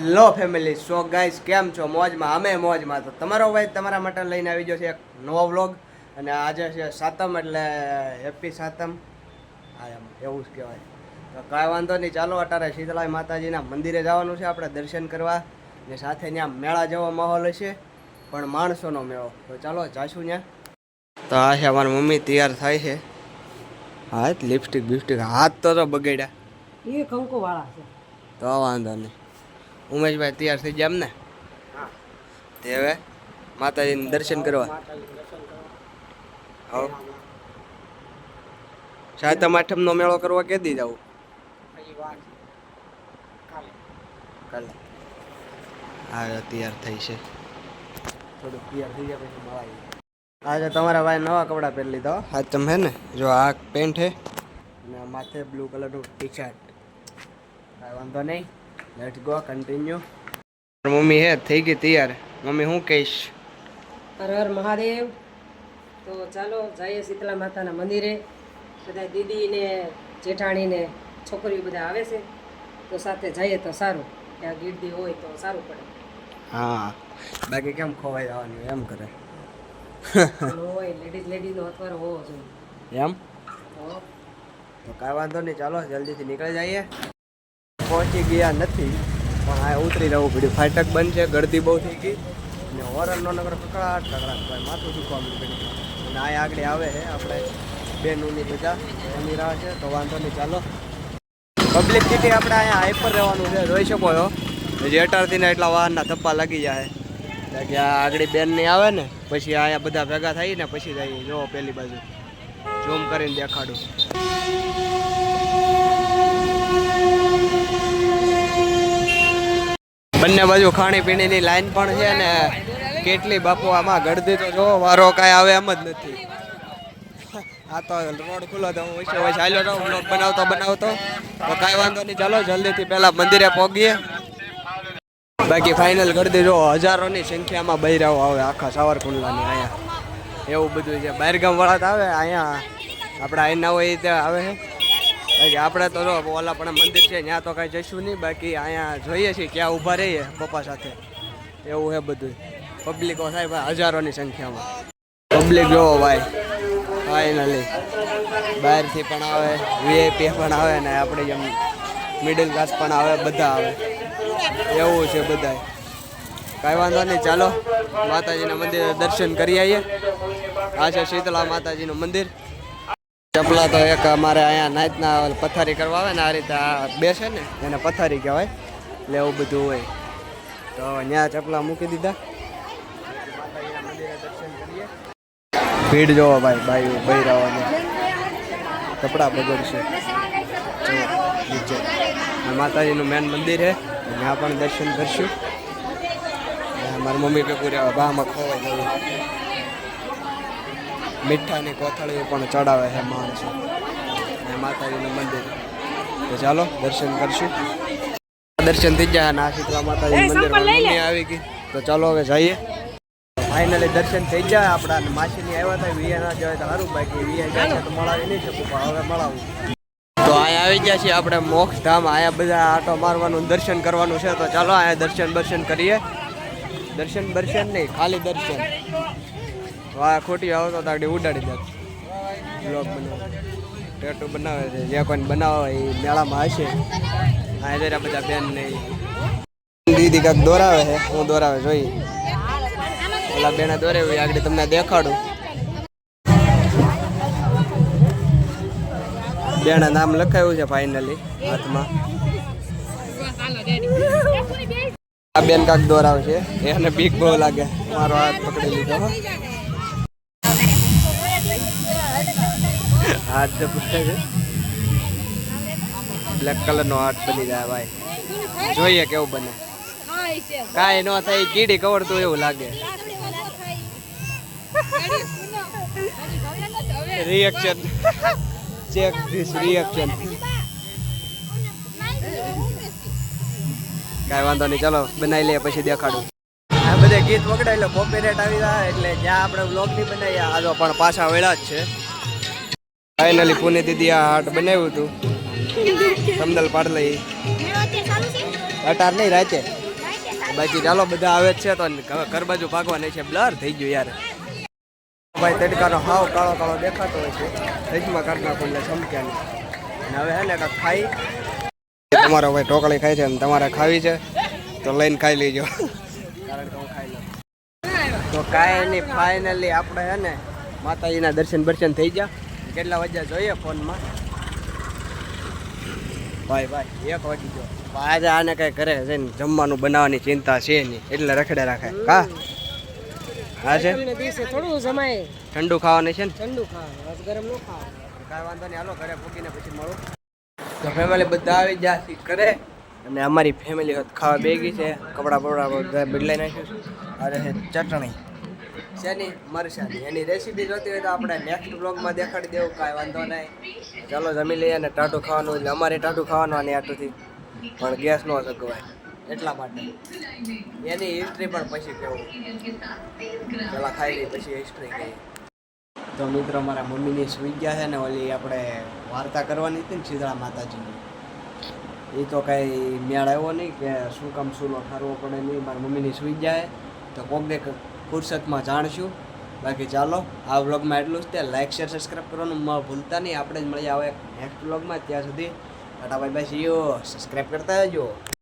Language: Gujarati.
હેલો ફેમિલી, સો ગાઈસ કેમ છો? મોજમાં? અમે મોજમાં. તો તમારો ભાઈ તમારા માટે લઈને આવી ગયો છે એક નવો વ્લોગ. અને આજે છે સાતમ, એટલે હેપી સાતમ. હા, એમ એવું જ કહેવાય. તો કાંઈ વાંધો નહીં, ચાલો અત્યારે શીતળા માતાજીના મંદિરે જવાનું છે આપણે દર્શન કરવા. ને સાથે ત્યાં મેળા જેવો માહોલ હશે, પણ માણસોનો મેળો. તો ચાલો જાશું ત્યાં. તો આ છે અમારી મમ્મી તૈયાર થાય છે. હા, લિપસ્ટિક બિપસ્ટિક હાથ તો બગડ્યા. એ કંકુ વાળા છે. તો વાંધો નહીં. ઉમેશભાઈ તૈયાર થઈ ગયા એમને? તે હવે માતાજીનું દર્શન કરવા. હા, સાતમ આઠમનો મેળો કરવા કેદી જવું? કાલે. હા, તૈયાર થઈ છે. થોડુંક તૈયાર થઈ ગયા પછી મળાવી. આજે તમારા ભાઈ નવા કપડાં પહેરી લીધા. સાતમ હે ને, જો આ પેન્ટ હે અને માથે બ્લુ કલરનું ટી શર્ટ. કાંઈ વાંધો નહીં, લેટ્સ ગો કન્ટિન્યુ. મમ્મી હે થઈ ગઈ તૈયાર. મમ્મી હું કહીશ? હર હર મહાદેવ. તો ચાલો જઈએ શીતળા માતાના મંદિરે. બધા દીદી ને જેઠાણી ને છોકરીઓ બધા આવે છે, તો સાથે જઈએ તો સારું. ત્યાં ગીરદી હોય તો સારું પડે. હા, બાકી કેમ ખોવાઈ જવાનું એમ કરે. હોય લેડીઝનો અત્યારે હોવો જોઈએ એમ તો કાંઈ વાંધો નહીં, ચાલો જલ્દીથી નીકળી જઈએ. પહોંચી ગયા નથી, પણ આ ઉતરી રહેવું પડ્યું. ફાટક બંધ છે, ગળદી બહુ થઈ ગઈ અને હોરનનો નગર કકડાટ ભાઈ માથું દુખવા મળ્યું. અને આ આગળ આવે છે આપણે બેનોની બધા એની રાહ છે. તો વાંધો નહીં, ચાલો. પબ્લિક સિટી આપણે અહીંયા હાઈપર રહેવાનું છે, જોઈ શકો છો. હજી 18થી ને એટલા વાહનના ધપ્પા લાગી જાય. કે આ આગળ બેન નહીં આવે ને, પછી અહીંયા બધા ભેગા થઈ ને પછી જઈએ. જો પેલી બાજુ ઝૂમ કરીને દેખાડું. બંને બાજુ ખાણી પીણીની લાઈન પણ છે ને કેટલી બાપુ. આમાં ગળદી તો જો વારો કાંઈ આવે એમ જ નથી. આ તો રોડ ખુલ્લો તો હું વચ્ચે ચાલ્યો તો બ્લોગ બનાવતો તો કાંઈ વાંધો નહીં, ચાલો જલ્દીથી પહેલાં મંદિરે પહોંચીએ. બાકી ફાઇનલ ગળદી જો હજારોની સંખ્યામાં બૈરાઓ આવે આખા સાવરકુંડલાની અહીંયા. એવું બધું છે. બહારગામવાળા તો આવે અહીંયા, આપણે અહીંના હોય ત્યાં આવે છે. બાકી આપણે તો જો ઓલા પણ મંદિર છે ત્યાં તો કાંઈ જઈશું નહીં. બાકી અહીંયા જોઈએ છીએ ક્યાં ઊભા રહીએ પપ્પા સાથે. એવું છે બધું. પબ્લિકો થાય ભાઈ હજારોની સંખ્યામાં પબ્લિક જોવો ભાઈ. ફાઇનલી બહારથી પણ આવે, વીઆઈપી પણ આવે ને આપણે જેમ મિડલ ક્લાસ પણ આવે, બધા આવે. એવું છે બધાય. કાંઈ વાંધો નહીં, ચાલો માતાજીના મંદિરે દર્શન કરી આવીએ. આ છે શીતળા માતાજીનું મંદિર. ચપલા તો એક અમારે અહીંયા નાઈટના પથારી કરવા આવે ને, આ રીતે આ બેસે ને એને પથારી કહેવાય. એટલે એવું બધું હોય. તો ત્યાં ચપલા મૂકી દીધા. માતાજીના મંદિરે દર્શન કરીએ. ભીડ જોવો ભાઈ, બાયું બૈરાઓને કપડાં બગડશે. નીચે માતાજીનું મેન મંદિર છે, ત્યાં પણ દર્શન કરશું. મારી મમ્મી ભેગું રહેવા ભામાં ખોવાઈ ગયું. મીઠાની કોથળીઓ પણ ચડાવે છે માણસો. માતાજીનું મંદિર. તો ચાલો દર્શન કરશું. દર્શન થઈ જાય અને આ શીતળા માતાજીનું મંદિર મમ્મી આવી ગઈ. તો ચાલો હવે જઈએ. ફાઇનલી દર્શન થઈ જાય આપણા. માસીની આવ્યા હતા, વીએ ના જવાય તો સારું. બાકી વીએ જાય છે તો મળાવી નહીં શકું, પણ હવે મળાવું. તો અહીંયા આવી ગયા છીએ આપણે મોક્ષધામ. અહીંયા બધા આટો મારવાનું દર્શન કરવાનું છે. તો ચાલો અહીંયા દર્શન કરીએ. દર્શન નહીં, ખાલી દર્શન. વાહ, ખોટી આવતો તો આગળ ઉડાડી દે. બ્લોગ બનાવે, ટેટુ બનાવે છે. જે કોઈને બનાવે એ મેળામાં હશે. અહીંયા જરા બધા બેન નહીં દીદી કાંક દોરાવે છે. હું દોરાવે જોઈ ઓલા બેને દોરાવી આગળ તમને દેખાડું. બેના નામ લખાયું છે ફાઇનલી હાથમાં. આ બેન કાંક દોરાવે છે, એને બીક બહુ લાગે. મારો હાથ પકડી લીધો. હાથ પૂછે છે. બ્લેક કલરનો હાથ બની જાય ભાઈ. જોઈએ કેવું બને. કાંઈ ન થાય, કીડી કવડતું એવું લાગે. Reaction check this reaction. કાંઈ વાંધો નહીં, ચાલો બનાવી લઈએ પછી દેખાડું. આ બધે ગીત વગડાય એટલે કોપીરાઇટ આવી જાય. એટલે જ્યાં આપણે વ્લોગ નહીં બનાવીએ આજો પણ પાછા વેળા જ છે. ફાઇનલી પુની દીદી આ હાટ બનાવ્યું હતું. સમદલ પાડ લઈ અટાર નહીં રાતે બાકી ચાલો બધા આવે જ છે તો ઘર બાજુ ભાગવાની છે. બ્લર થઈ ગયું યાર ભાઈ, તડકાનો હાવ કાળો કાળો દેખાતો હોય છે. ફ્રીજમાં કાઢ નાખો એટલે ચમક્યા નહીં. અને હવે હે ને કાંઈક ખાઈ, તમારો ભાઈ ઢોકળી ખાય છે અને તમારે ખાવી છે તો લઈને ખાઈ લેજો, કારણ કે હું ખાઈ લઉં. તો કાંઈ નહીં, ફાઇનલી આપણે હે ને માતાજીના દર્શન થઈ ગયા. કેટલા વાગ્યા જોઈએ ફોનમાં? ભાઈ 1 વાગી ગયો. આજે આને કઈ કરે છે ને જમવાનું બનાવવાની ચિંતા છે નહીં એટલે રખડે રાખે. હા હા છે, દિવસે થોડું જમાય, ઠંડુ ખાવાનું છે ને, ઠંડુ ખાવાનું, ગરમ ન ખાવાનું. કાંઈ વાંધો નહીં, હાલો ઘરે પૂકીને પછી મળું. તો ફેમિલી બધા આવી જાય કરે અને અમારી ફેમિલી ખાવા બેગી છે. કપડાં બધા બદલાઈ નાખ્યું છે. અરે ચટણી શેની? મરચાની. એની રેસીપી જોતી હોય તો આપણે નેક્સ્ટ બ્લોગમાં દેખાડી દેવું, કાંઈ વાંધો નહીં. ચાલો જમી લઈએ અને ટાટું ખાવાનું, એટલે અમારે ટાટું ખાવાનું અને આટુંથી પણ ગેસ ન સગવાય એટલા માટે. એની હિસ્ટ્રી પણ પછી કેવું, પેલા ખાઈ લઈ પછી હિસ્ટ્રી કહી. તો મિત્રો મારા મમ્મીની સુઈ ગયા છે ને, ઓલી આપણે વાર્તા કરવાની હતી ને શીતળા માતાજીની, એ તો કાંઈ મેળ આવ્યો નહીં કે શું કામ સૂલો ઠારવો પડે નહીં. મારા મમ્મીની સુઈ જાય તો કોકને ફુરસતમાં જાણશું. બાકી ચાલો આ વ્લોગમાં એટલું જ. ત્યાં લાઈક શેર સબસ્ક્રાઈબ કરવાનું ભૂલતા નહીં. આપણે જ મળી આવે નેક્સ્ટ વ્લોગમાં. ત્યાં સુધી Tata bye bye, C you. Subscribe કરતા જજો.